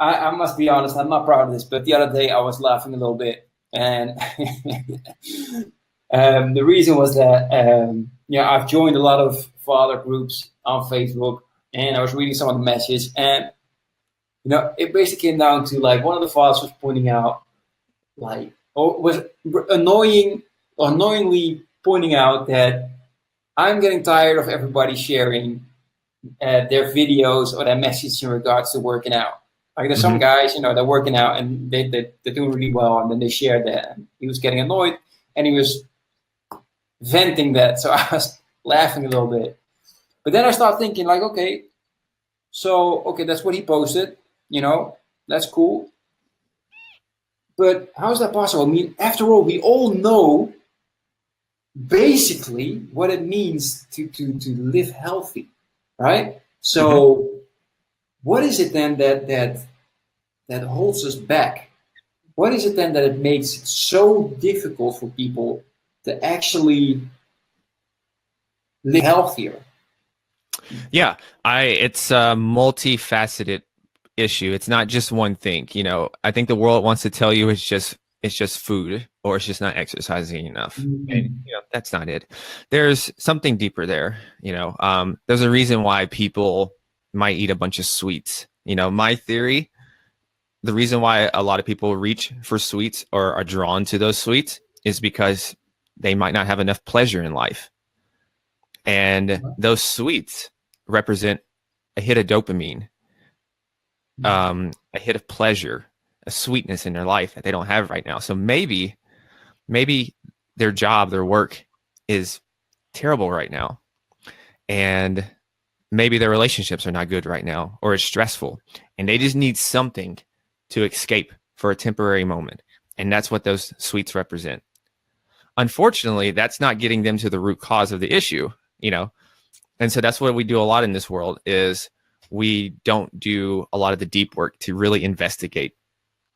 I must be honest, I'm not proud of this, but the other day I was laughing a little bit. And the reason was that, I've joined a lot of father groups on Facebook, and I was reading some of the messages. And, it basically came down to like one of the fathers was pointing out, like, or was annoyingly pointing out that I'm getting tired of everybody sharing their videos or their messages in regards to working out. Like there's some Hmm. guys, they're working out and they're doing really well, and then they share that. And he was getting annoyed and he was venting that. So I was laughing a little bit. But then I started thinking, like, okay, that's what he posted, that's cool. But how is that possible? I mean, after all, we all know basically what it means to live healthy, right? Hmm. So what is it then that holds us back? What is it then that it makes it so difficult for people to actually live healthier? Yeah, it's a multifaceted issue. It's not just one thing. I think the world wants to tell you it's just food, or it's just not exercising enough. And Mm-hmm. that's not it. There's something deeper there. There's a reason why people might eat a bunch of sweets. My theory, the reason why a lot of people reach for sweets or are drawn to those sweets is because they might not have enough pleasure in life. And those sweets represent a hit of dopamine, a hit of pleasure, a sweetness in their life that they don't have right now. So maybe their job, their work is terrible right now. And maybe their relationships are not good right now, or it's stressful. And they just need something to escape for a temporary moment. And that's what those sweets represent. Unfortunately, that's not getting them to the root cause of the issue. And so that's what we do a lot in this world is we don't do a lot of the deep work to really investigate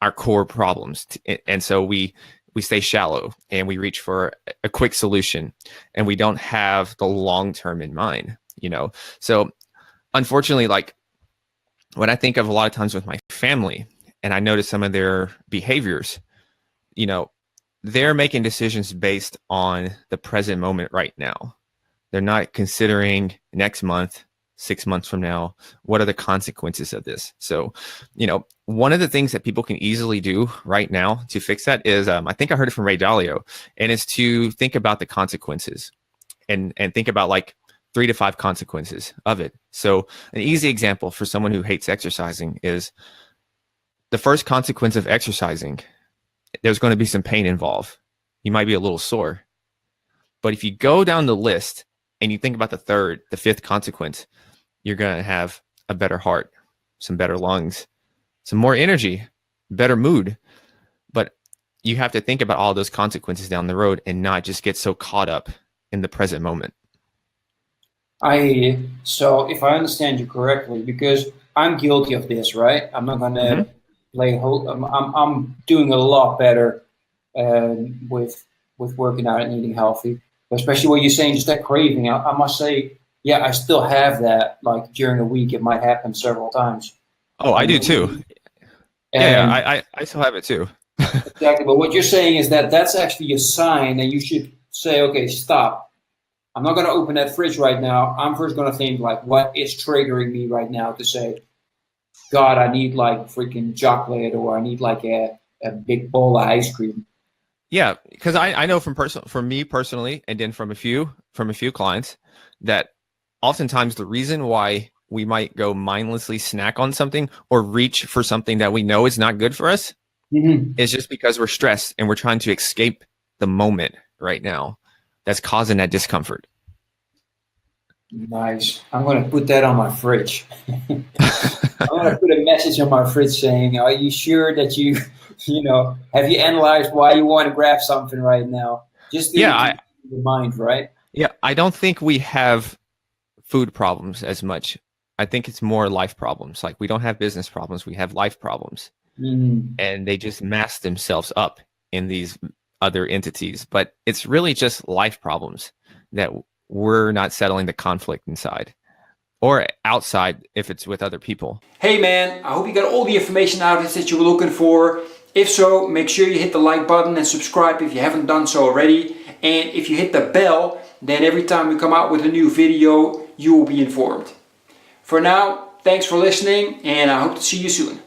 our core problems. And so we stay shallow and we reach for a quick solution, and we don't have the long term in mind. So unfortunately, like when I think of a lot of times with my family and I notice some of their behaviors, they're making decisions based on the present moment right now. They're not considering next month, 6 months from now, what are the consequences of this? So, one of the things that people can easily do right now to fix that is, I think I heard it from Ray Dalio, and it's to think about the consequences and think about like 3 to 5 consequences of it. So an easy example for someone who hates exercising is the first consequence of exercising, there's going to be some pain involved. You might be a little sore. But if you go down the list and you think about the third, the fifth consequence, you're going to have a better heart, some better lungs, some more energy, better mood. But you have to think about all those consequences down the road and not just get so caught up in the present moment. So if I understand you correctly, because I'm guilty of this, right? I'm not gonna Mm-hmm. play whole. I'm doing a lot better with working out and eating healthy. Especially what you're saying, just that craving. I must say, yeah, I still have that. Like during the week, it might happen several times. Oh, I do too. Um, Yeah, and I still have it too. exactly. But what you're saying is that that's actually a sign, and you should say, okay, stop. I'm not going to open that fridge right now. I'm first going to think like, what is triggering me right now to say, God, I need like freaking chocolate, or I need like a big bowl of ice cream. Yeah, because I know from me personally, and then from a few clients, that oftentimes the reason why we might go mindlessly snack on something or reach for something that we know is not good for us Mm-hmm. is just because we're stressed and we're trying to escape the moment right now that's causing that discomfort. Nice. I'm going to put that on my fridge. I'm going to put a message on my fridge saying, are you sure that have you analyzed why you want to grab something right now? Just Yeah, to remind, right? I don't think we have food problems as much. I think it's more life problems. Like we don't have business problems, we have life problems. Mm. And they just mask themselves up in these other entities. But it's really just life problems that we're not settling the conflict inside. or outside if it's with other people. Hey man, I hope you got all the information out of this that you were looking for. If so, make sure you hit the like button and subscribe if you haven't done so already. And if you hit the bell, then every time we come out with a new video, you will be informed. For now, thanks for listening, and I hope to see you soon.